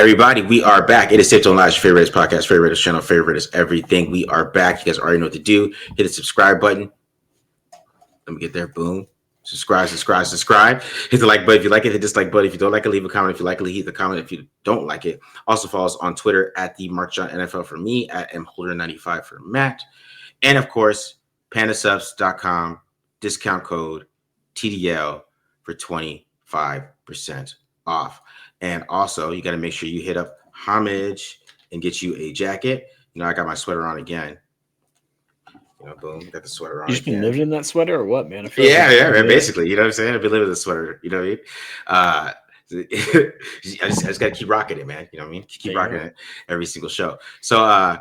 Everybody, we are back. It is Taped on Live, your favorite Raiders podcast, favorite Raiders channel, favorite Raiders everything. We are back. You guys already know what to do. Hit the subscribe button. Let me get there. Boom. Subscribe. Hit the like button if you like it. Hit the dislike button if you don't like it. Leave a comment if you like it. Leave the comment if you don't like it. Also follow us on Twitter at the Mark John NFL for me, at mholder95 for Matt, and of course pandasubs.com, discount code TDL for 25% off. And also, you got to make sure you hit up Homage and get you a jacket. You know, I got my sweater on again. You know, boom, got the sweater on. You just been living in that sweater or what, man? Yeah, basically. You know what I'm saying? I've been living in the sweater. You know what I mean? I just got to keep rocking it, man. You know what I mean? Keep rocking it every single show. So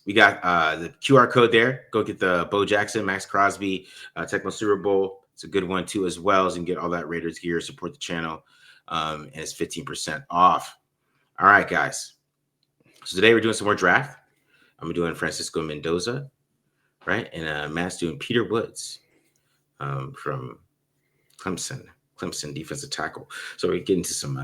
we got the QR code there. Go get the Bo Jackson, Max Crosby, Tecmo Super Bowl. It's a good one, too, as well. So you can get all that Raiders gear, support the channel. And it's 15% off. All right, guys. So today we're doing some more draft. I'm doing Francisco Mendoza, right? And Matt's doing Peter Woods from Clemson defensive tackle. So we get into some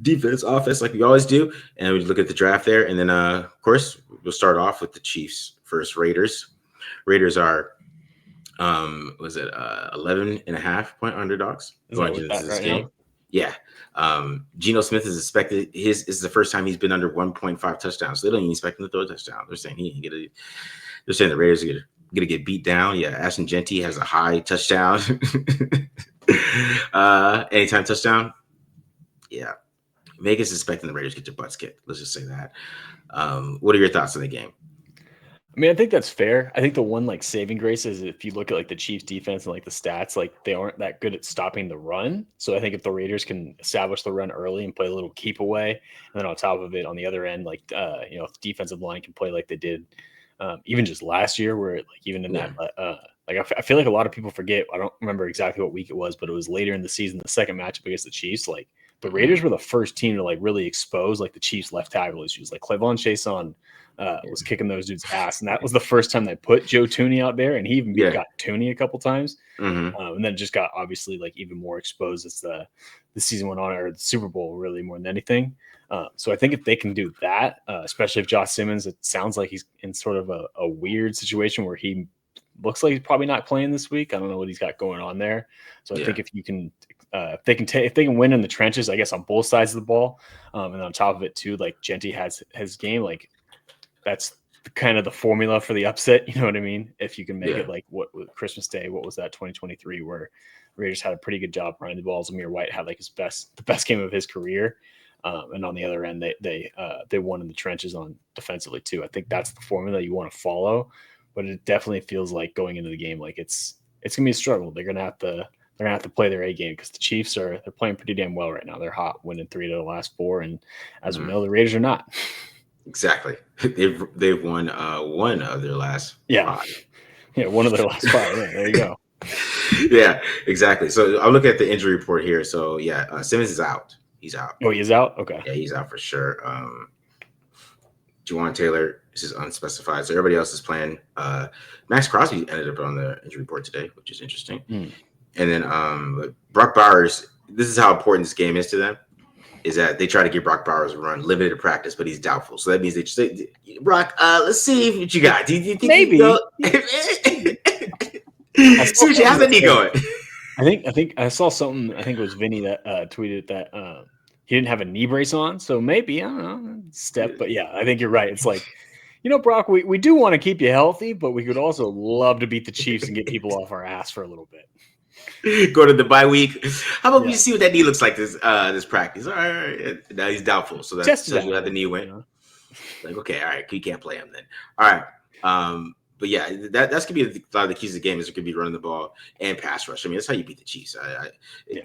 defense, offense like we always do. And we look at the draft there. And then, of course, we'll start off with the Chiefs first. Raiders are 11.5 point underdogs going into this game. Now? Yeah. Geno Smith is expected. This is the first time he's been under 1.5 touchdowns. So they don't even expect him to throw a touchdown. They're saying they're saying the Raiders are gonna get beat down. Yeah, Ashton Genty has a high touchdown. Anytime touchdown. Yeah. Vegas is expecting the Raiders to get their butts kicked. Let's just say that. What are your thoughts on the game? I mean, I think that's fair. I think the one saving grace is if you look at the Chiefs defense and the stats, they aren't that good at stopping the run. So I think if the Raiders can establish the run early and play a little keep away, and then on top of it, on the other end, if the defensive line can play like they did even just last year, where even in that, I feel like a lot of people forget. I don't remember exactly what week it was, but it was later in the season, the second matchup against the Chiefs. The Raiders were the first team to really expose the Chiefs left tackle issues. Clevon Chason was kicking those dudes' ass, and that was the first time they put Joe Tooney out there, and he even got Tooney a couple times, and then just got obviously even more exposed as the season went on, or the Super Bowl really more than anything. So I think if they can do that, especially if Josh Simmons, it sounds like he's in sort of a weird situation where he looks like he's probably not playing this week. I don't know what he's got going on there. So I think if you can. If they can win in the trenches, I guess on both sides of the ball, and on top of it too, Genty has his game, that's kind of the formula for the upset. You know what I mean? If you can make it what Christmas Day, what was that 2023, where Raiders had a pretty good job running the ball. Zamir White had the best game of his career, and on the other end, they won in the trenches on defensively too. I think that's the formula you want to follow, but it definitely feels like going into the game it's gonna be a struggle. They're gonna have to play their A game because the Chiefs they're playing pretty damn well right now. They're hot, winning 3 of the last 4, and as we know, the Raiders are not. Exactly. They've won 1 of their last 5. Yeah, 1 of their last 5. Yeah, there you go. Yeah, exactly. So I'll look at the injury report here. So Simmons is out. He's out. Oh, he's out? Okay. Yeah, he's out for sure. Juwan Taylor, this is unspecified. So everybody else is playing. Max Crosby ended up on the injury report today, which is interesting. And then Brock Bowers, this is how important this game is to them, is that they try to give Brock Bowers a run, limited practice, but he's doubtful. So that means they just say, Brock, let's see what you got. Do you think maybe? See what you have the knee going. I think I saw something. I think it was Vinny that tweeted that he didn't have a knee brace on. So maybe, I don't know, step. But yeah, I think you're right. It's Brock, we do want to keep you healthy, but we could also love to beat the Chiefs and get people off our ass for a little bit. Go to the bye week. How about we see what that knee looks like this practice? All right. Now he's doubtful. So that's how the knee went. Okay, all right. You can't play him then. All right. But yeah, that's gonna be a lot of the keys of the game is it could be running the ball and pass rush. I mean, that's how you beat the Chiefs.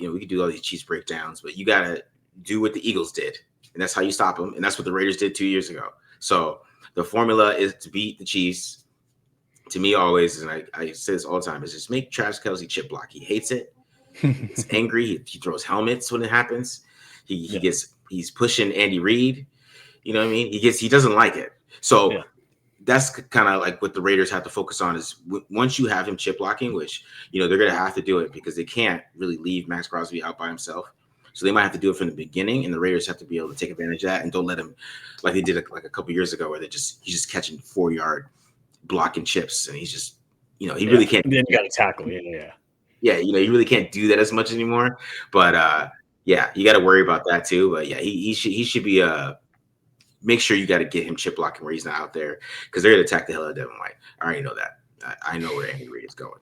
We could do all these Chiefs breakdowns, but you gotta do what the Eagles did, and that's how you stop them. And that's what the Raiders did 2 years ago. So the formula is to beat the Chiefs. To me, always, and I say this all the time, is just make Travis Kelce chip block. He hates it. He's angry. He throws helmets when it happens. He's pushing Andy Reid. You know what I mean? He doesn't like it. So that's kind of what the Raiders have to focus on is once you have him chip blocking, which they're going to have to do it because they can't really leave Max Crosby out by himself. So they might have to do it from the beginning, and the Raiders have to be able to take advantage of that and don't let him, like they did like a couple years ago, where he's just catching 4-yard blocking chips, and he's just, he really can't. And then you got to tackle. Yeah. Yeah, you really can't do that as much anymore. But yeah, you got to worry about that too. But yeah, he should be make sure you got to get him chip blocking where he's not out there, because they're gonna attack the hell out of Devin White. I already know that. I know where Andy Reid is going.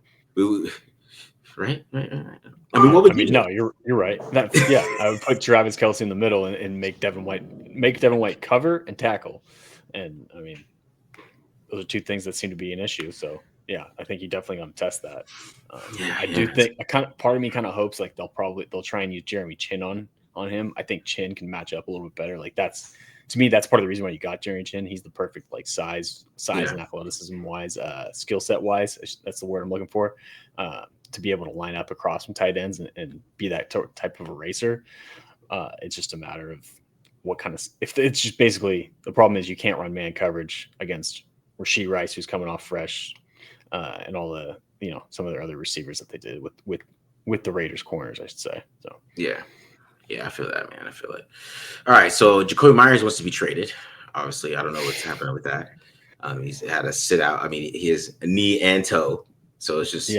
Right. I mean, what would you do? No, you're right. I would put Travis Kelce in the middle and make Devin White cover and tackle. And I mean, those are two things that seem to be an issue. So yeah, I think you definitely gonna test that. I do think part of me kind of hopes like they'll try and use Jeremy Chin on him. I think Chin can match up a little bit better. Like to me, that's part of the reason why you got Jeremy Chin. He's the perfect like size and athleticism wise, skill set wise. That's the word I'm looking for. To be able to line up across from tight ends and be that type of a racer. It's just a matter of what kind of, if it's just basically the problem is you can't run man coverage against Rashee Rice, who's coming off fresh, and all the, some of their other receivers that they did with the Raiders corners, I should say. So, yeah, I feel that, man. I feel it. All right. So Jacoby Myers wants to be traded. Obviously, I don't know what's happening with that. He's had to sit out. I mean, he has a knee and toe. So it's just,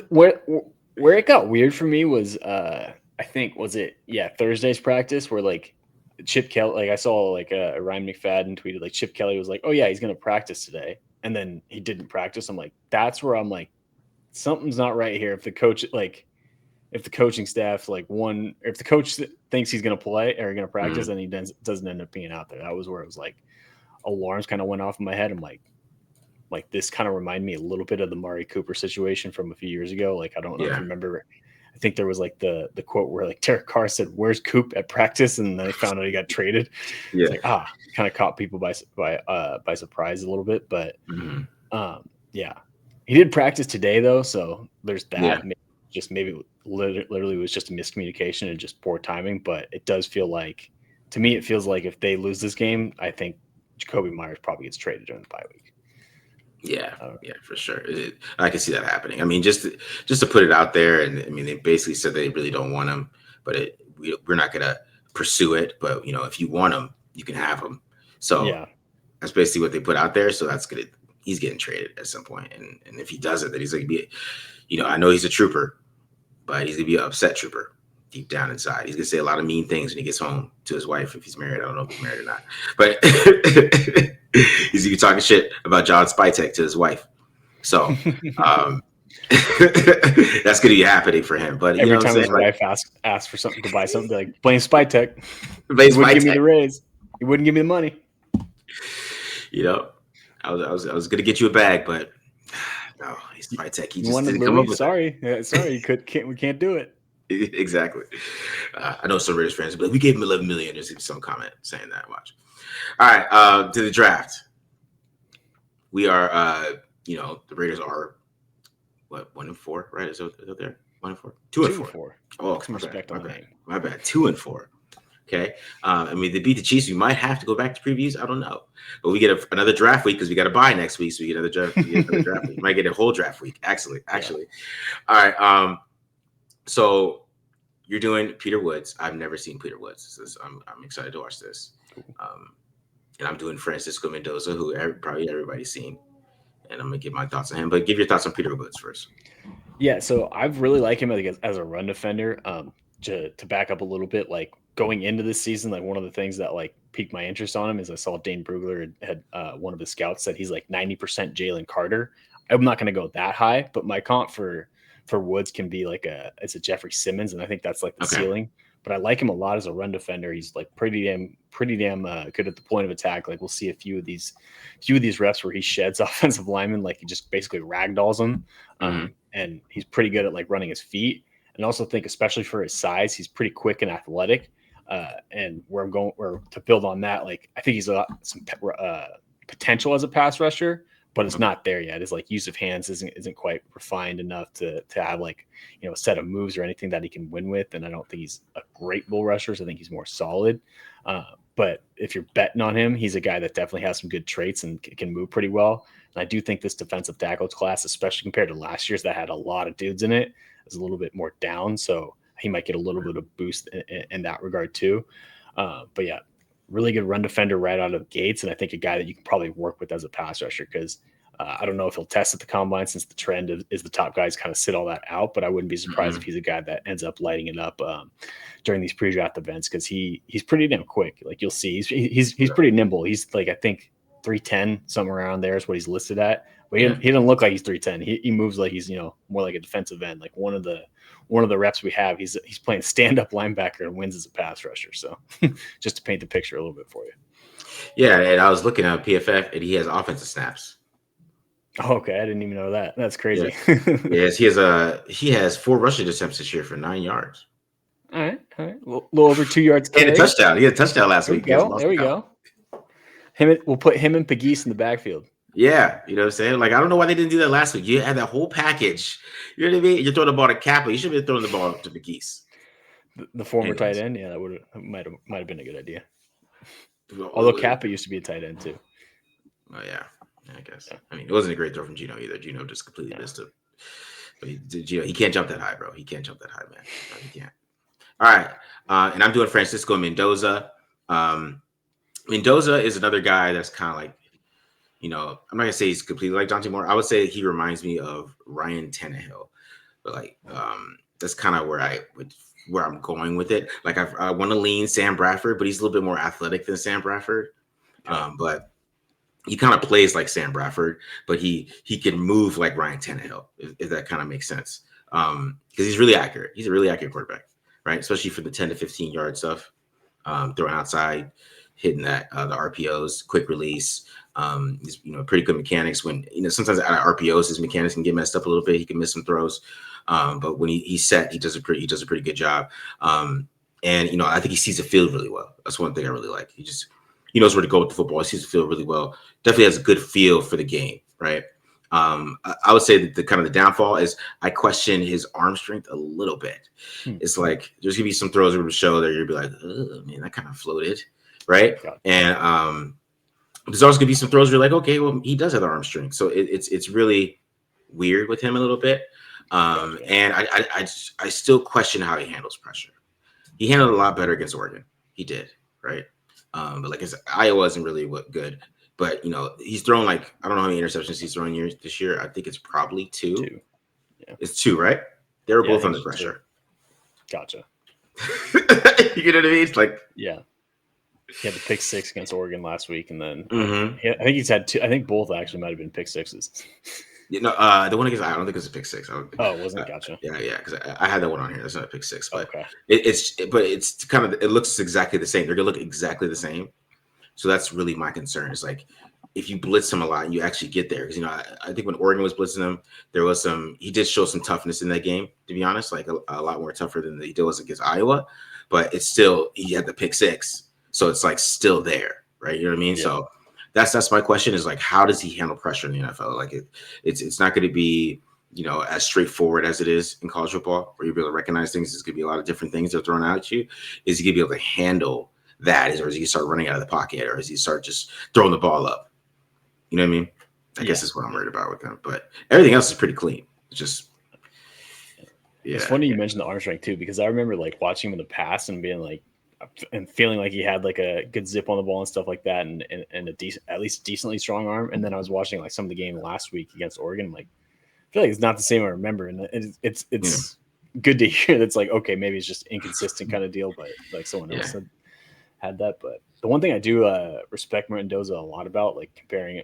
where it got weird for me was I think Thursday's practice where like Chip Kelly, like I saw like Ryan McFadden tweeted like Chip Kelly was like, oh yeah, he's gonna practice today, and then he didn't practice. I'm like, that's where I'm like, something's not right here. If the coaching staff if the coach thinks he's gonna play or gonna practice, and he doesn't end up being out there, that was where it was like alarms kind of went off in my head. I'm like this kind of reminded me a little bit of the Mari Cooper situation from a few years ago. Like, I don't know if you remember, I think there was like the quote where like Derek Carr said, "Where's Coop at practice?" And then they found out he got traded. Yeah. It's like, kind of caught people by surprise a little bit, but he did practice today though. So there's that. Yeah. Maybe literally was just a miscommunication and just poor timing, but it does feel like, to me, it feels like if they lose this game, I think Jacoby Myers probably gets traded during the bye week. Yeah, for sure. I can see that happening. I mean, just to put it out there, and I mean, they basically said they really don't want him, but we're not going to pursue it. But if you want him, you can have him. So that's basically what they put out there. So that's good. He's getting traded at some point, and if he doesn't, then he's going to be, I know he's a trooper, but he's going to be an upset trooper deep down inside. He's going to say a lot of mean things when he gets home to his wife, if he's married. I don't know if he's married or not, but he's even talking shit about John Spytek to his wife. So that's going to be happening for him. But every time his wife asks for something to buy something, like, blame Spytek. Blame Spytek. He wouldn't give me the raise. He wouldn't give me the money. I was going to get you a bag, but no, he's Spytek. He just didn't come up with sorry. We can't do it. Exactly. I know some Raiders fans will be like, we gave him $11 million. There's some comment saying that. Watch. All right, to the draft. We are, the Raiders are, 1-4, right? Is that there? 1-4? 2-4. Oh, some respect on the name. My bad. 2-4. Okay. I mean, they beat the Chiefs. We might have to go back to previews. I don't know. But we get another draft week because we got to buy next week. So we get another draft week. We might get a whole draft week, actually. Yeah. All right. So you're doing Peter Woods. I've never seen Peter Woods. I'm excited to watch this. And I'm doing Francisco Mendoza, who probably everybody's seen. And I'm going to give my thoughts on him. But give your thoughts on Peter Woods first. Yeah, so I really like him as a run defender. To back up a little bit, like going into this season, like one of the things that like piqued my interest on him is I saw Dane Brugler had one of his scouts said he's like 90% Jalen Carter. I'm not going to go that high, but my comp for Woods can be like it's a Jeffrey Simmons, and I think that's like the ceiling. But I like him a lot as a run defender. He's like pretty damn good at the point of attack. Like we'll see a few of these reps where he sheds offensive linemen, like he just basically ragdolls them. And he's pretty good at like running his feet. And also think, especially for his size, he's pretty quick and athletic. And to build on that, like I think he's got some potential as a pass rusher, but it's not there yet. His like use of hands isn't quite refined enough to have like, a set of moves or anything that he can win with. And I don't think he's a great bull rusher. So I think he's more solid. But if you're betting on him, he's a guy that definitely has some good traits and can move pretty well. And I do think this defensive tackles class, especially compared to last year's that had a lot of dudes in it, is a little bit more down. So he might get a little bit of boost in that regard too. But yeah, really good run defender right out of the gates. And I think a guy that you can probably work with as a pass rusher because I don't know if he'll test at the combine since the trend is the top guys kind of sit all that out, but I wouldn't be surprised if he's a guy that ends up lighting it up during these pre-draft events because he's pretty damn quick. Like you'll see, he's pretty nimble. He's like I think 310 somewhere around there is what he's listed at. But he doesn't look like he's 310. He moves like he's more like a defensive end. Like one of the reps we have, he's playing stand-up linebacker and wins as a pass rusher. So just to paint the picture a little bit for you. Yeah, and I was looking at PFF, and he has offensive snaps. Oh, okay, I didn't even know that. That's crazy. Yeah. Yes, he has 4 rushing attempts this year for 9 yards. All right, a little over 2 yards. And a touchdown. He had a touchdown last week. There we go. We'll put him and Pegues in the backfield. Yeah, you know what I'm saying? Like, I don't know why they didn't do that last week. You had that whole package. You know what I mean? You're throwing the ball to Kappa. You should have been throwing the ball to Pegues. The former tight end? Yeah, that might have been a good idea. Although Kappa used to be a tight end too. Oh, yeah. I guess. Yeah. I mean, it wasn't a great throw from Gino either. Gino just completely missed it. But he can't jump that high, bro. He can't jump that high, man. No, he can't. All right. And I'm doing Francisco Mendoza. Mendoza is another guy that's kind of like, I'm not going to say he's completely like Dante Moore. I would say he reminds me of Ryan Tannehill. But like, that's kind of where I'm going with it. Like I want to lean Sam Bradford, but he's a little bit more athletic than Sam Bradford. But he kind of plays like Sam Bradford, but he can move like Ryan Tannehill, if that kind of makes sense. Because he's really accurate. He's a really accurate quarterback, right? Especially for the 10 to 15 yard stuff, throwing outside, hitting that the RPOs, quick release. He's pretty good mechanics. When sometimes out of RPOs, his mechanics can get messed up a little bit. He can miss some throws, but when he's set, he does a pretty good job. And I think he sees the field really well. That's one thing I really like. He knows where to go with the football. He sees the field really well. Definitely has a good feel for the game, right? I would say that the kind of the downfall is I question his arm strength a little bit. It's like there's gonna be some throws over the shoulder. You'll be like, oh, man, that kind of floated, right? And there's also gonna be some throws where you're like, okay, well, he does have the arm strength, so it's really weird with him a little bit. And I still question how he handles pressure. He handled it a lot better against Oregon. He did, right? But like I said, Iowa isn't really good. But he's thrown like I don't know how many interceptions he's thrown this year. I think it's probably 2. Yeah. It's 2, right? They were both under pressure. 2. Gotcha. You know what I mean? It's like he had the pick 6 against Oregon last week, and then I think he's had 2. I think both actually might have been pick 6s. The one against I don't think it was a pick 6. It wasn't. Gotcha. Yeah, because I had that one on here. That's not a pick 6, but okay. It's kind of it looks exactly the same. They're gonna look exactly the same. So that's really my concern. Is like if you blitz him a lot and you actually get there, because I think when Oregon was blitzing him, there was he did show some toughness in that game. To be honest, like a lot more tougher than he did was against Iowa, but it's still he had the pick 6, so it's like still there, right? You know what I mean? Yeah. So that's my question is like how does he handle pressure in the NFL? Like it's not going to be as straightforward as it is in college football, where you'll be able to recognize things. There's going to be a lot of different things they're throwing out at you. Is he going to be able to handle that? Or is he start running out of the pocket, or is he start just throwing the ball up? You know what I mean? I guess that's what I'm worried about with him. But everything else is pretty clean. It's just It's funny you mentioned the arm strength too, because I remember like watching him in the past and being like and feeling like he had like a good zip on the ball and stuff like that, and a decent, at least decently strong arm. And then I was watching like some of the game last week against Oregon. I'm like, I feel like it's not the same I remember, and it's good to hear. That's like okay, maybe it's just inconsistent kind of deal, but like someone else had that. But the one thing I do respect Mendoza a lot about, like comparing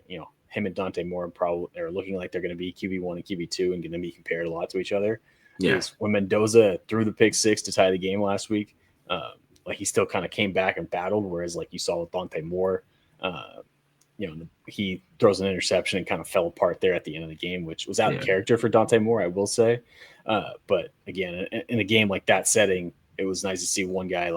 him and Dante Moore, probably they're looking like they're going to be QB1 and QB2 and going to be compared a lot to each other. Is when Mendoza threw the pick 6 to tie the game last week. Like he still kind of came back and battled, whereas like you saw with Dante Moore, he throws an interception and kind of fell apart there at the end of the game, which was out of character for Dante Moore, I will say. But again, in a game like that setting, it was nice to see one guy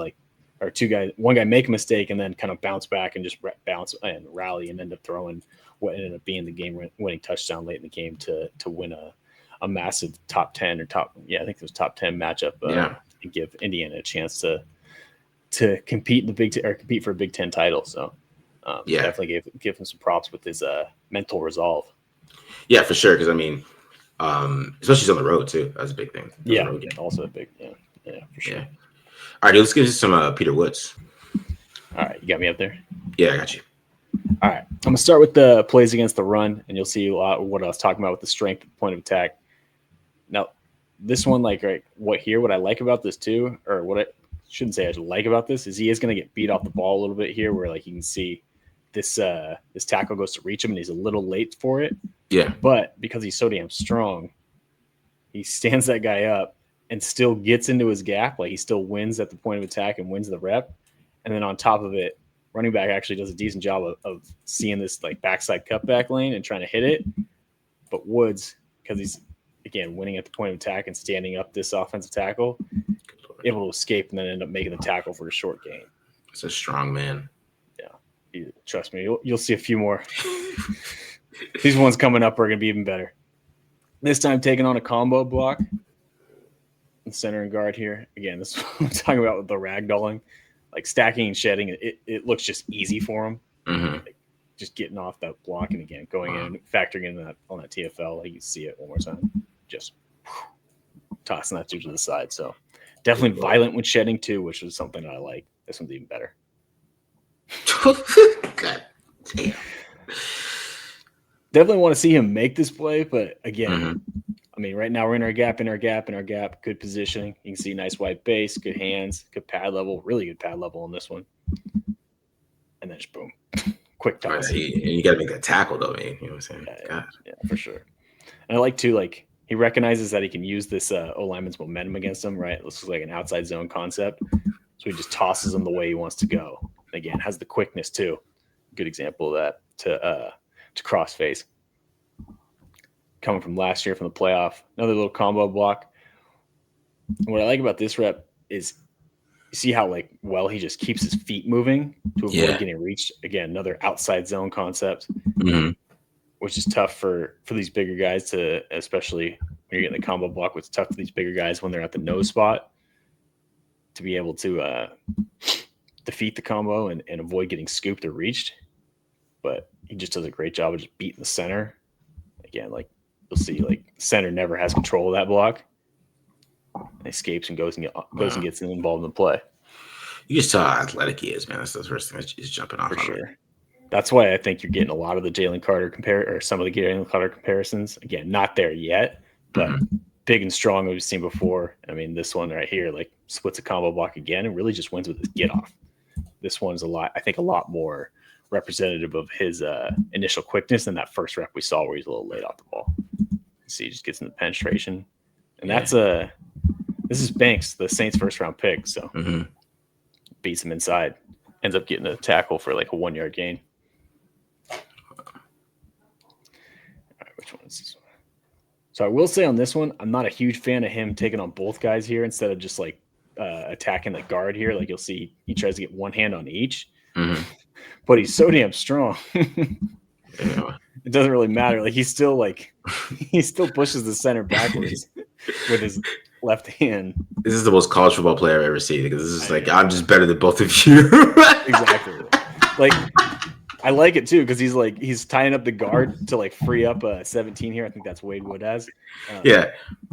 make a mistake and then kind of bounce back and just bounce and rally and end up throwing what ended up being the game-winning touchdown late in the game to win a massive top 10 or I think it was top 10 matchup and give Indiana a chance to to compete in the or compete for a Big Ten title. So definitely give him some props with his mental resolve. Yeah, for sure. Because I mean, especially on the road too. That's a big thing. Yeah, also a big for sure. Yeah. All right, dude, let's get into some Peter Woods. All right, you got me up there. Yeah, I got you. All right, I'm gonna start with the plays against the run, and you'll see a lot of what I was talking about with the strength point of attack. Now, this one, like, right, what I like about this too, or what I shouldn't say I like about this is he is gonna get beat off the ball a little bit here, where like you can see this tackle goes to reach him and he's a little late for it. Yeah. But because he's so damn strong, he stands that guy up and still gets into his gap. Like he still wins at the point of attack and wins the rep. And then on top of it, running back actually does a decent job of seeing this like backside cutback lane and trying to hit it. But Woods, because he's again winning at the point of attack and standing up this offensive tackle, able to escape and then end up making the tackle for a short gain. It's a strong man. Yeah, trust me, you'll see a few more. These ones coming up are going to be even better. This time taking on a combo block. Center and guard here. Again, this is what I'm talking about with the ragdolling. Like stacking and shedding, it looks just easy for him. Mm-hmm. Like just getting off that block and again going in, factoring in that on that TFL. Like you see it one more time. Just tossing that dude to the side. So definitely violent with shedding too, which is something that I like. This one's even better. God damn. Definitely want to see him make this play, but again, I mean, right now we're in our gap. Good positioning. You can see nice wide base, good hands, good pad level, really good pad level on this one. And then just boom, quick toss. And you got to make that tackle though, man. You know what I'm saying? Yeah, for sure. And I like to like he recognizes that he can use this O lineman's momentum against him. Right, this is like an outside zone concept, so he just tosses him the way he wants to go. And again, has the quickness too. Good example of that to cross face. Coming from last year from the playoff, another little combo block. And what I like about this rep is you see how like well he just keeps his feet moving to avoid getting reached. Again, another outside zone concept, which is tough for these bigger guys to, especially when you're getting the combo block. It's tough for these bigger guys when they're at the nose spot to be able to defeat the combo and avoid getting scooped or reached. But he just does a great job of just beating the center. Again, like you'll see, like center never has control of that block. Escapes and goes and gets involved in the play. You just saw how athletic he is, man. That's the first thing he's jumping off. For sure. That's why I think you're getting a lot of the Jalen Carter or some of the Jalen Carter comparisons. Again, not there yet, but big and strong we've seen before. I mean, this one right here, like splits a combo block again and really just wins with his get off. This one's a lot more representative of his initial quickness than that first rep we saw where he's a little late off the ball. See, he just gets in the penetration. And that's this is Banks, the Saints' first round pick. So beats him inside, ends up getting a tackle for like a 1 yard gain. All right, which one is this one? So I will say on this one, I'm not a huge fan of him taking on both guys here instead of just like attacking the guard here. Like you'll see he tries to get one hand on each, but he's so damn strong. It doesn't really matter. Like he still pushes the center backwards with his left hand. This is the most college football player I've ever seen because this is like I'm just better than both of you. Exactly. Like I like it too because he's tying up the guard to like free up 17 here. I think that's Wade Wood has. To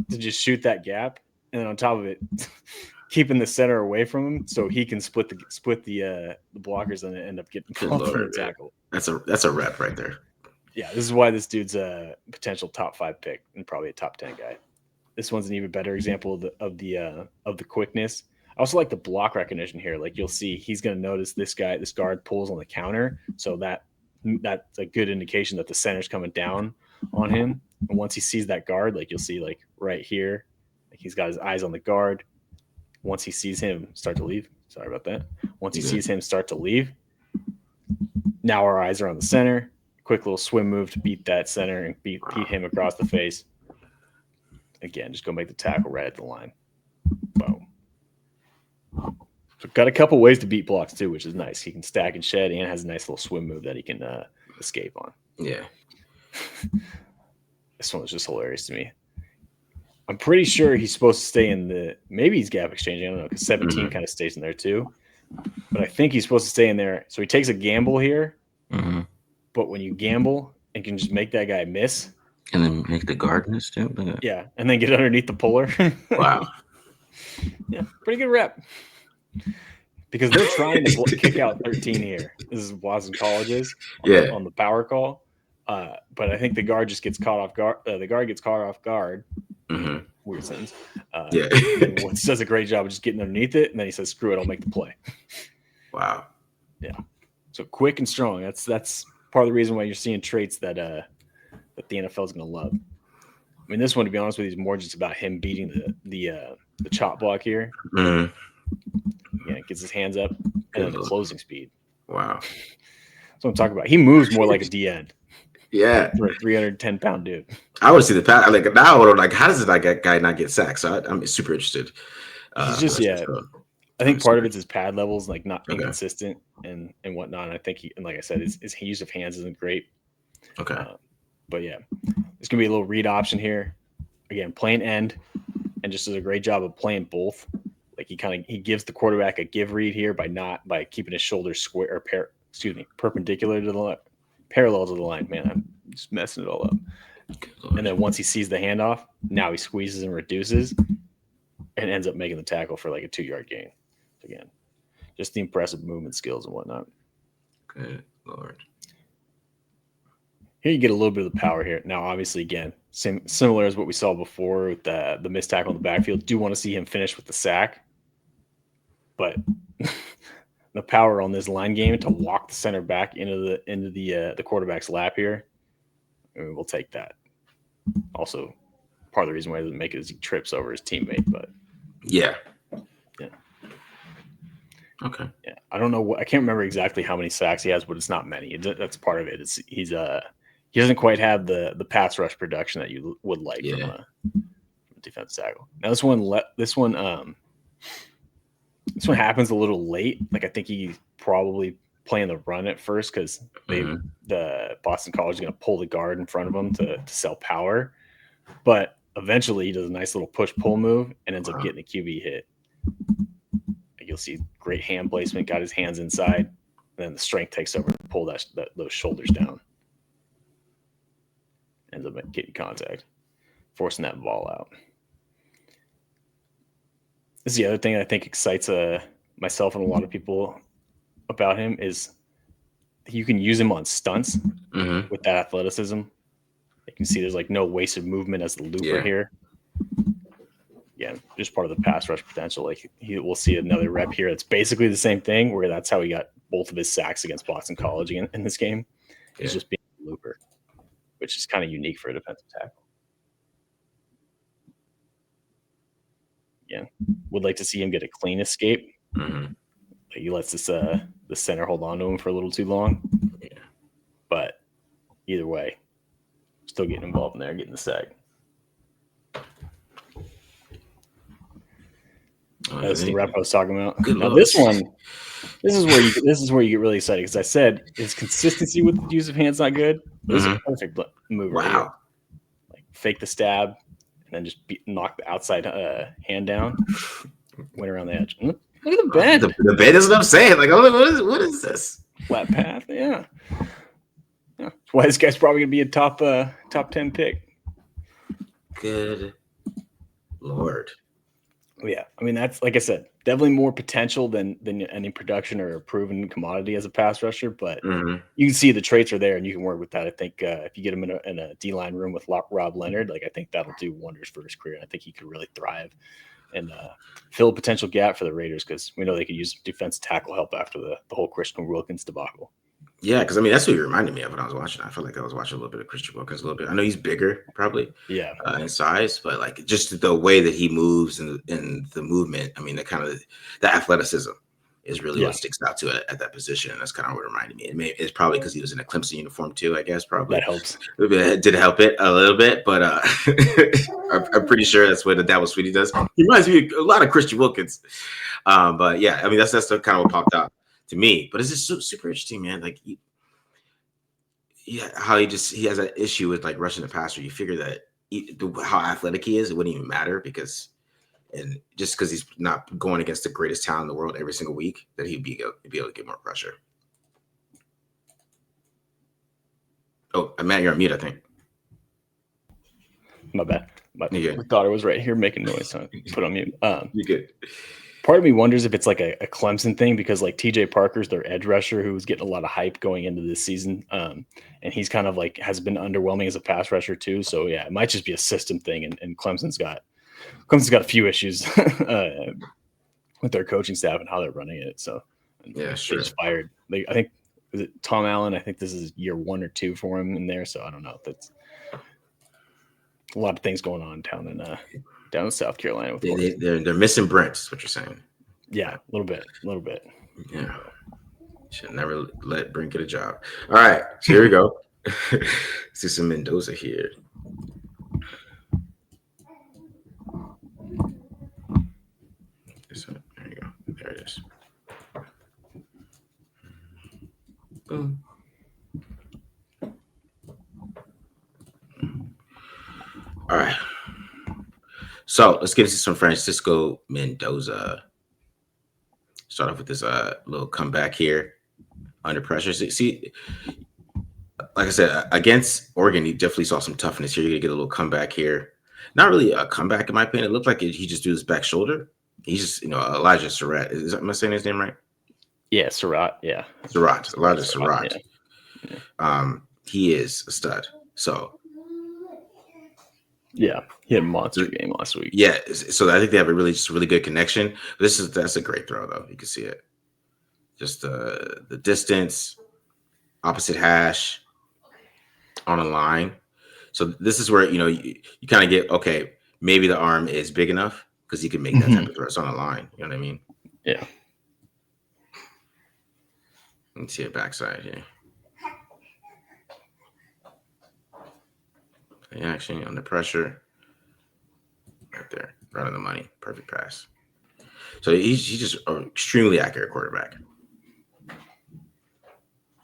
just shoot that gap, and then on top of it, keeping the center away from him so he can split the blockers and end up getting called for the tackle. That's a rep right there. Yeah, this is why this dude's a potential top 5 pick and probably a top 10 guy. This one's an even better example of the quickness. I also like the block recognition here. Like you'll see, he's going to notice this guard pulls on the counter, so that's a good indication that the center's coming down on him. And once he sees that guard, like you'll see, like right here, like he's got his eyes on the guard. Once he sees him start to leave, sorry about that. Once he sees him start to leave, now our eyes are on the center. Quick little swim move to beat that center and beat him across the face. Again, just go make the tackle right at the line. Boom. So got a couple ways to beat blocks too, which is nice. He can stack and shed and has a nice little swim move that he can escape on. Yeah. This one was just hilarious to me. I'm pretty sure he's supposed to stay in maybe he's gap exchanging. I don't know, because 17 kind of stays in there too. but I think he's supposed to stay in there. So he takes a gamble here. Mm-hmm. But when you gamble and can just make that guy miss, and then make the guard miss too. Yeah, and then get underneath the puller. Wow. Yeah, pretty good rep. Because they're trying to kick out 13 here. This is Boston College's on the power call. But I think the guard just gets caught off guard. The guard gets caught off guard. Mm-hmm. Weird sentence. And Woods does a great job of just getting underneath it, and then he says, "Screw it, I'll make the play." Wow. Yeah. So quick and strong. That's part of the reason why you're seeing traits that that the NFL is going to love. I mean, this one, to be honest with you, is more just about him beating the chop block here. Mm-hmm. Yeah, gets his hands up, and then the closing speed. Wow. That's what I'm talking about. He moves more like a D end. Yeah. For a 310-pound dude. I want to see the pass. Like now, like how does that guy not get sacked? So I'm super interested. He's just I think part of it's his pad levels, like not inconsistent and whatnot. And I think and like I said, his use of hands isn't great. Okay. But yeah, there's gonna be a little read option here. Again, playing end, and just does a great job of playing both. Like he gives the quarterback a give read here by keeping his shoulders square or perpendicular to the line, parallel to the line. Man, I'm just messing it all up. And then once he sees the handoff, now he squeezes and reduces, and ends up making the tackle for like a 2-yard gain. Again, just the impressive movement skills and whatnot. Good Lord. Here you get a little bit of the power here. Now, obviously, again, similar as what we saw before with the missed tackle in the backfield. Do want to see him finish with the sack, but the power on this line game to walk the center back into the quarterback's lap here, we'll take that. Also, part of the reason why he doesn't make it is he trips over his teammate. But yeah. Okay. Yeah, I don't know. I can't remember exactly how many sacks he has, but it's not many. That's part of it. He doesn't quite have the pass rush production that you would like from a defensive tackle. Now this one happens a little late. Like I think he's probably playing the run at first because the Boston College is going to pull the guard in front of him to sell power, but eventually he does a nice little push-pull move and ends up getting a QB hit. You'll see great hand placement, got his hands inside, and then the strength takes over and pull those shoulders down. Ends up getting contact, forcing that ball out. This is the other thing I think excites myself and a lot of people about him is you can use him on stunts with that athleticism. You can see there's like no wasted movement as the looper here. Again, just part of the pass rush potential. Like we'll see another rep here. It's basically the same thing where that's how he got both of his sacks against Boston College in this game. He's just being a looper, which is kind of unique for a defensive tackle. Yeah, would like to see him get a clean escape. He lets the center hold on to him for a little too long. Yeah, but either way, still getting involved in there, getting the sack. That's the rep I was talking about. Now this is where you get really excited because I said his consistency with the use of hands not good. This is a perfect move right here. Like fake the stab and then just knock the outside hand down, went around the edge. Look at the bend. The bend is what I'm saying. Like, what is this? Flat path. Yeah. That's why this guy's probably gonna be a top 10 pick. Good Lord. Yeah, I mean that's like I said, definitely more potential than any production or a proven commodity as a pass rusher. But you can see the traits are there, and you can work with that. I think if you get him in a D-line room with Rob Leonard, like I think that'll do wonders for his career. I think he could really thrive and fill a potential gap for the Raiders because we know they could use defensive tackle help after the whole Christian Wilkins debacle. Yeah, because I mean that's what you reminded me of when I was watching. I felt like I was watching a little bit of Christian Wilkins a little bit. I know he's bigger, probably, in size, but like just the way that he moves and the movement. I mean, the athleticism is really what sticks out to it at that position. And that's kind of what reminded me. It's probably because he was in a Clemson uniform too. I guess probably that helps. It did help it a little bit, but I'm pretty sure that's what Dabble Sweetie does. He reminds me a lot of Christian Wilkins. But yeah, I mean that's the kind of what popped out to me, but it's just super interesting, man. Like, how he has an issue with like rushing the passer. You figure that how athletic he is, it wouldn't even matter because And just because he's not going against the greatest talent in the world every single week, that he'd be able to get more pressure. Oh, Matt, you're on mute, I think. My bad. My daughter was right here making noise, so I put on mute. You good? Part of me wonders if it's like a Clemson thing, because like TJ Parker's their edge rusher who was getting a lot of hype going into this season. And he's kind of like has been underwhelming as a pass rusher too. So yeah, it might just be a system thing. And Clemson's got a few issues with their coaching staff and how they're running it. So yeah, sure. They just fired. I think, was it Tom Allen? I think this is year 1 or 2 for him in there. So I don't know. That's a lot of things going on down in South Carolina. With they're missing Brent, is what you're saying. Yeah, a little bit. Yeah. Should never let Brent get a job. All right, so here we go. Let's do some Mendoza here. There you go. There it is. Boom. All right. So let's get into some Francisco Mendoza. Start off with this little comeback here under pressure. See, like I said, against Oregon, you definitely saw some toughness here. You're going to get a little comeback here. Not really a comeback, in my opinion. It looked like he just do his back shoulder. He's just, Elijah Surratt. Am I saying his name right? Yeah, Surratt. Yeah. Surratt. Elijah Surratt. Yeah. He is a stud. So. Yeah, he had a monster game last week. Yeah, so I think they have a really good connection. That's a great throw, though. You can see it. Just the distance, opposite hash, on a line. So this is where you kind of get, okay, maybe the arm is big enough because he can make that type of throw. It's on a line. You know what I mean? Yeah. Let's see a backside here. Play action under pressure. Right there. Right on the money. Perfect pass. So he's just an extremely accurate quarterback.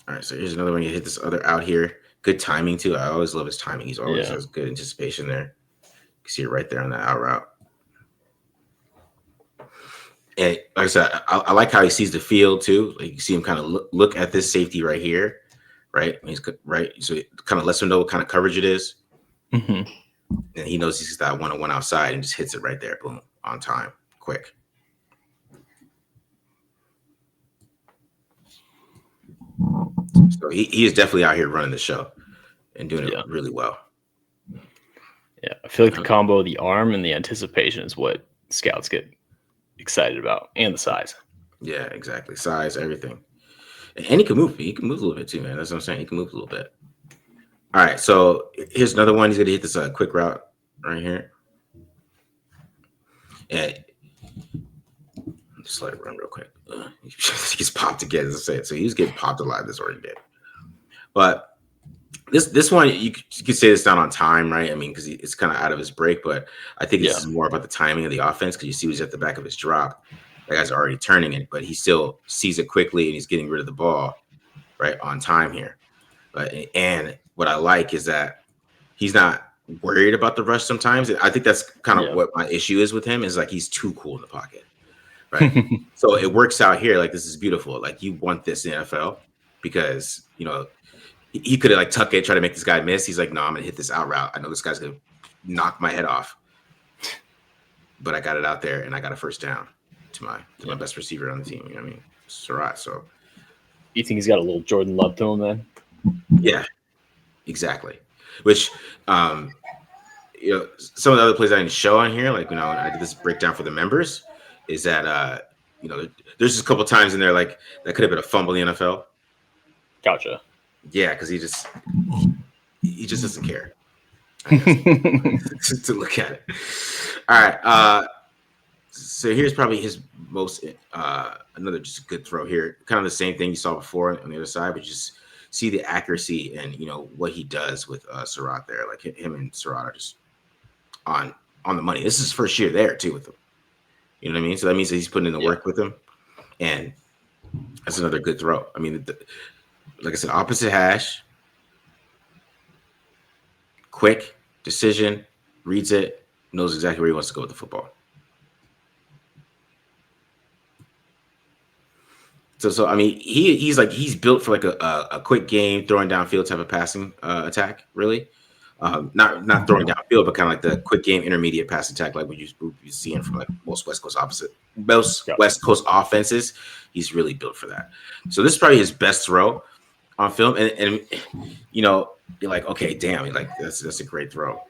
All right, so here's another one. You hit this other out here. Good timing, too. I always love his timing. He's always has good anticipation there. You can see it right there on that out route. And like I said, I like how he sees the field, too. Like you see him kind of look at this safety right here, right? He's right. So it kind of lets him know what kind of coverage it is. Mm-hmm. And he knows he's got one-on-one outside and just hits it right there. Boom. On time. Quick. So he is definitely out here running the show and doing it really well. Yeah, I feel like the combo of the arm and the anticipation is what scouts get excited about, and the size. Yeah, exactly. Size, everything. And he can move. He can move a little bit too, man. That's what I'm saying. He can move a little bit. All right, so here's another one. He's going to hit this quick route right here. And just let it run real quick. He gets popped again, as I said. So he was getting popped a lot this Oregon game. But this one, you could say it's not on time, right? I mean, because it's kind of out of his break. But I think this is more about the timing of the offense, because you see he's at the back of his drop. That guy's already turning it, but he still sees it quickly, and he's getting rid of the ball right on time here. And what I like is that he's not worried about the rush sometimes. I think that's kind of what my issue is with him, is like he's too cool in the pocket. Right. So it works out here. Like, this is beautiful. Like, you want this in the NFL because, he could have like tuck it, try to make this guy miss. He's like, no, I'm going to hit this out route. I know this guy's going to knock my head off, but I got it out there and I got a first down to my best receiver on the team. You know what I mean? Surratt. So you think he's got a little Jordan Love to him then? Yeah, exactly. Which, some of the other plays I didn't show on here, like, I did this breakdown for the members, is that, there's just a couple times in there, like, that could have been a fumble in the NFL. Gotcha. Yeah, because he just doesn't care, I guess, to look at it. All right. So here's probably his most, another just good throw here. Kind of the same thing you saw before on the other side, but just see the accuracy and, what he does with Surratt there. Like, him and Surratt are just on the money. This is his first year there, too, with him. You know what I mean? So that means that he's putting in the work with him. And that's another good throw. I mean, like I said, opposite hash. Quick decision. Reads it. Knows exactly where he wants to go with the football. So I mean, he's built for like a quick game, throwing downfield type of passing attack. Really, not throwing downfield, but kind of like the quick game, intermediate pass attack, like what you seeing from like most Yep. West Coast offenses. He's really built for that. So this is probably his best throw on film, and you know, you're like, okay, damn, like that's a great throw,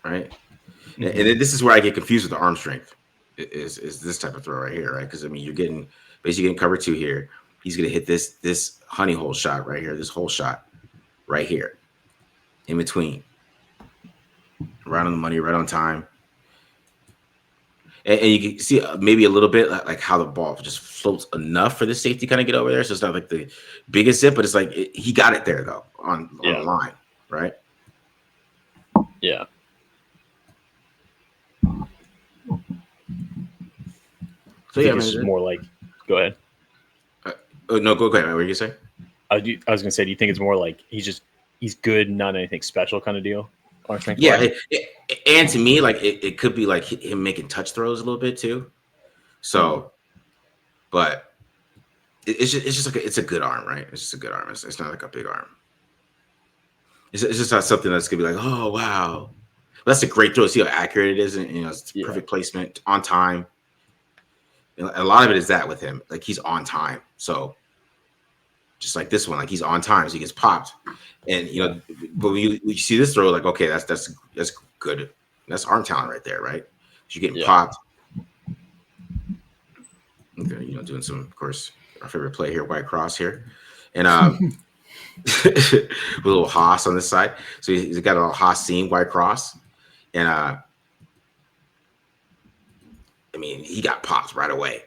right? Mm-hmm. And then this is where I get confused with the arm strength. Is this type of throw right here, right? Because I mean, you're basically getting cover 2 here. He's gonna hit this honey hole shot right here, this hole shot right here, in between, right on the money, right on time. And you can see maybe a little bit like how the ball just floats enough for the safety kind of get over there. So it's not like the biggest zip, but it's like he got it there though on the line, right? Yeah. So yeah, this is more like. Go ahead. No, go ahead. What were you say? I was gonna say, do you think it's more like he's good, not anything special kind of deal? Yeah, and to me, like it could be like him making touch throws a little bit too. So, but it's just like it's a good arm, right? It's just a good arm. It's not like a big arm. It's just not something that's gonna be like, oh wow, that's a great throw. See how accurate it is, and it's perfect placement on time. And a lot of it is that with him, like he's on time. So just like this one, like he's on time, so he gets popped. And but when you see this throw, like okay, that's good. That's arm talent right there, right? You're getting popped. Okay, doing some, of course, our favorite play here, white cross here, and with a little Haas on this side. So he's got a little Haas seam, white cross, and I mean, he got popped right away,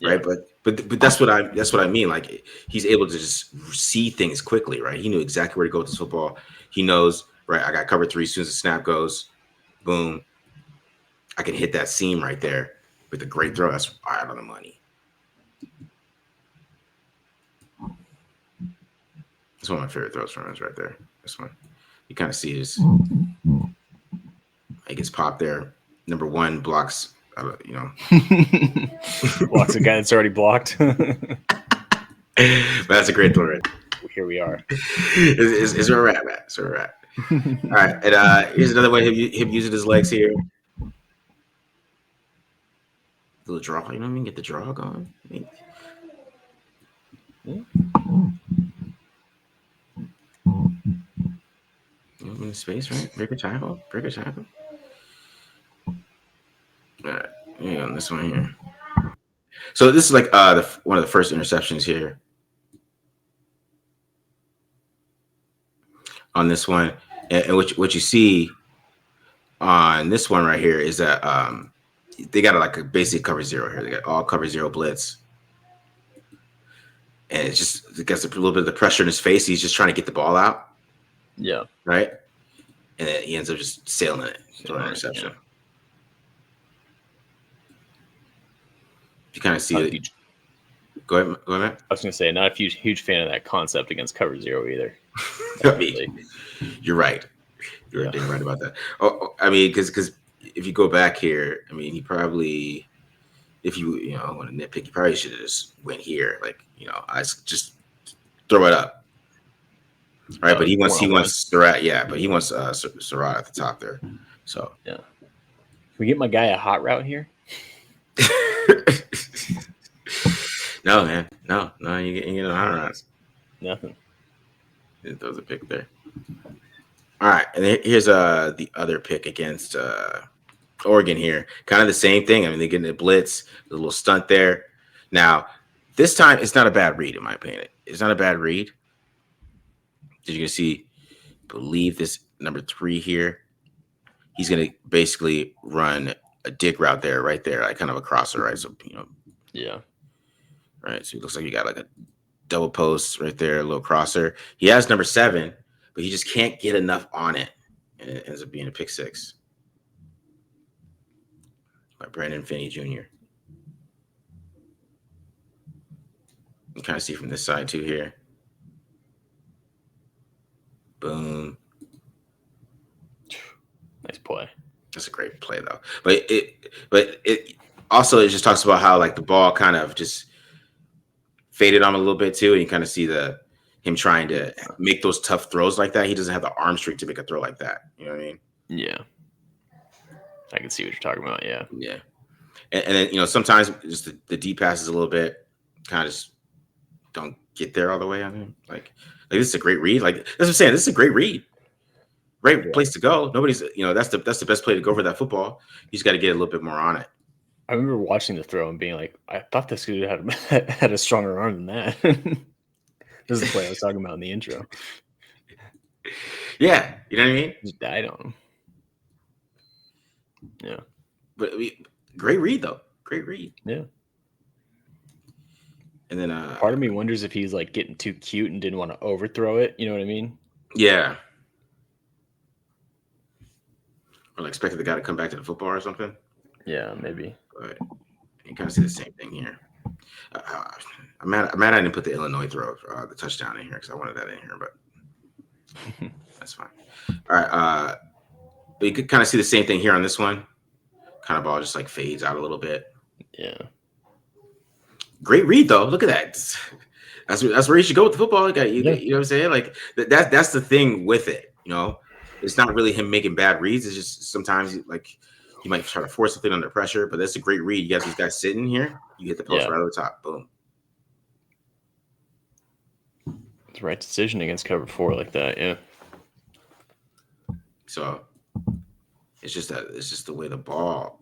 right? But that's what I mean. Like he's able to just see things quickly, right? He knew exactly where to go with this football. He knows, right? I got cover 3 as soon as the snap goes, boom. I can hit that seam right there with a great throw. That's right on the money. It's one of my favorite throws from him right there. This one, you kind of see his. He gets popped there. Number 1 blocks. Blocks a guy that's already blocked. But that's a great throw, right? Here we are. Is where we're at, Matt. So we're at. All right, and here's another way him using his legs here. A little draw, you know what I mean? Get the draw going. In space, right? Break a tackle. All right, on this one here. So this is like one of the first interceptions here. On this one, and what you see on this one right here is that they got like a basic cover 0 here. They got all cover 0 blitz, and it gets a little bit of the pressure in his face. He's just trying to get the ball out. Yeah. Right. And then he ends up just sailing it to an interception. Yeah. You kind of see it. Go ahead, Matt. I was going to say, not a huge fan of that concept against cover 0 either. I mean, you're right. You're right about that. Oh, I mean, because if you go back here, I mean, he probably, if you want to nitpick, he probably should have just went here. Like, I just throw it up. All right, but he wants Surratt, but he wants Surratt at the top there. So yeah, can we get my guy a hot route here? No, man, no, you get a hot route. Nothing. Throws a pick there. All right, and here's the other pick against Oregon here. Kind of the same thing. I mean, they're getting a blitz, a little stunt there. Now, this time it's not a bad read in my opinion. It's not a bad read. As you can see, believe this number 3 here. He's going to basically run a dig route there, right there, like kind of a crosser, right? So, yeah. Right. So it looks like you got like a double post right there, a little crosser. He has number 7, but he just can't get enough on it. And it ends up being a pick 6 by Brandon Finney Jr. You kind of see from this side too here. Boom. Nice play. That's a great play though. But Also, it just talks about how like the ball kind of just faded on him a little bit too, and you kind of see him trying to make those tough throws like that. He doesn't have the arm strength to make a throw like that. You know what I mean? Yeah. I can see what you're talking about. Yeah. Yeah. And then sometimes just the deep passes a little bit kind of just don't get there all the way on him. Like this is a great read. Like that's what I'm saying. This is a great read. Great place to go. Nobody's that's the best play to go for that football. You just got to get a little bit more on it. I remember watching the throw and being like, I thought this dude had a stronger arm than that. This is the play I was talking about in the intro. Yeah, you know what I mean? Just died on him. Yeah. But great read though. Great read. Yeah. And then part of me wonders if he's like getting too cute and didn't want to overthrow it. You know what I mean? Yeah. Or like expected the guy to come back to the football or something. Yeah, maybe. But you kind of see the same thing here. I'm mad I didn't put the Illinois throw, the touchdown in here because I wanted that in here, but that's fine. All right. But you could kind of see the same thing here on this one. Kind of ball just like fades out a little bit. Yeah. Great read though. Look at that. That's where you should go with the football. You know what I'm saying? Like that's the thing with it. It's not really him making bad reads. It's just sometimes like you might try to force something under pressure, but that's a great read. You got these guys sitting here. You hit the post right over the top. Boom. It's the right decision against cover 4 like that. Yeah. So it's just the way the ball.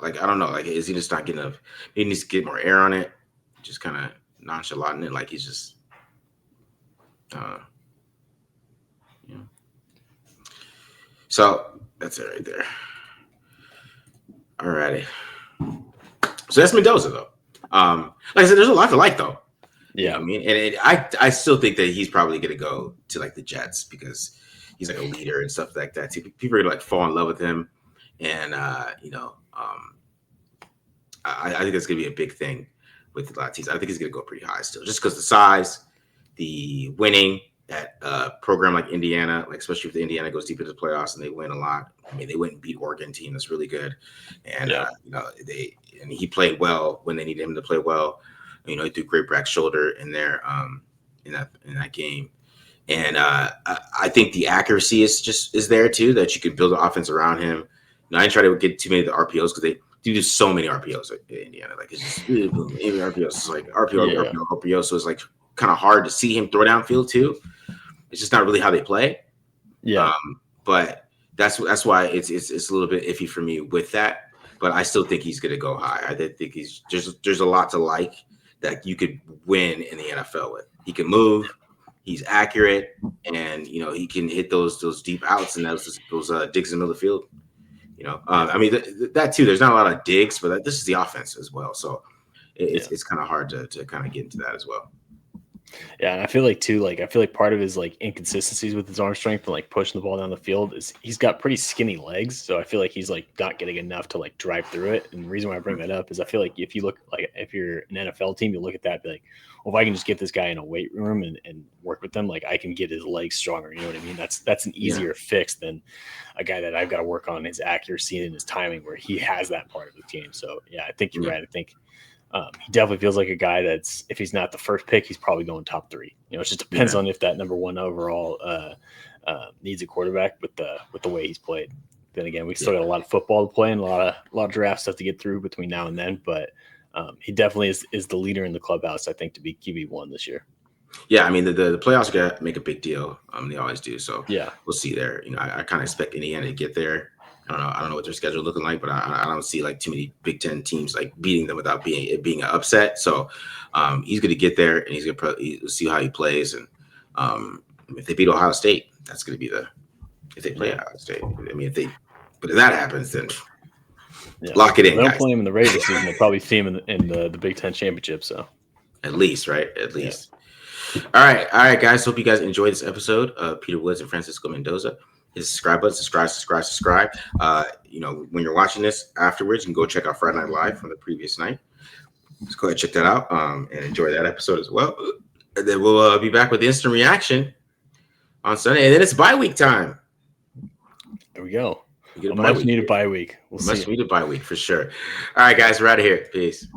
Like I don't know. Like is he just not getting enough? He needs to get more air on it. Just kind of nonchalant it. Like he's just. So that's it right there. Alrighty. So that's Mendoza though. Like I said, there's a lot to like though. Yeah. I mean, and I still think that he's probably gonna go to like the Jets because he's like a leader and stuff like that. People are gonna like fall in love with him, and I think that's gonna be a big thing with a lot of teams. I think he's gonna go pretty high still, just because the size, the winning at a program like Indiana, like especially if Indiana goes deep into the playoffs and they win a lot. I mean, they went and beat Oregon team that's really good, and he played well when they needed him to play well. He threw great back shoulder in there in that game, and I think the accuracy is there too, that you could build an offense around him. I didn't try to get too many of the RPOs because they do so many RPOs in Indiana. Like it's just RPOs. It's like RPO. So it's like kind of hard to see him throw downfield too. It's just not really how they play. Yeah. But that's why it's a little bit iffy for me with that. But I still think he's going to go high. I think there's a lot to like that you could win in the NFL with. He can move. He's accurate, and he can hit those deep outs and those digs in the middle of the field. I mean that too. There's not a lot of digs, but this is the offense as well. So it's kind of hard to kind of get into that as well. Yeah, and I feel like part of his like inconsistencies with his arm strength and like pushing the ball down the field is he's got pretty skinny legs. So I feel like he's like not getting enough to like drive through it. And the reason why I bring that up is I feel like if you look like if you're an NFL team, you look at that and be like, well, if I can just get this guy in a weight room and work with them, like I can get his legs stronger. You know what I mean? That's an easier fix than a guy that I've got to work on his accuracy and his timing where he has that part of his game. So yeah, I think you're right. I think he definitely feels like a guy that's, if he's not the first pick, he's probably going top 3. It just depends on if that number 1 overall needs a quarterback with the way he's played. Then again, we still got a lot of football to play and a lot of draft stuff to get through between now and then. But he definitely is the leader in the clubhouse, I think, to be QB1 this year. Yeah, I mean the playoffs are gonna make a big deal. They always do. So yeah, we'll see there. I kind of expect Indiana to get there. I don't know what their schedule looking like, but I don't see like too many Big Ten teams like beating them without being an upset. So he's going to get there, and he's going to see how he plays. And if they beat Ohio State, that's going to be if they play Ohio State. I mean, but if that happens, then lock it in. They don't play him in the regular season. They'll probably see him in the Big Ten championship. So at least, right? At least. Yeah. All right, guys. Hope you guys enjoyed this episode of Peter Woods and Francisco Mendoza. Hit the subscribe button, subscribe. When you're watching this afterwards, you can go check out Friday Night Live from the previous night. Let's go ahead and check that out and enjoy that episode as well. And then we'll be back with the instant reaction on Sunday. And then it's bye week time. There we go. We get A a bye much week needed here. bye week. We'll Much see. needed bye week for sure. All right, guys, we're out of here. Peace.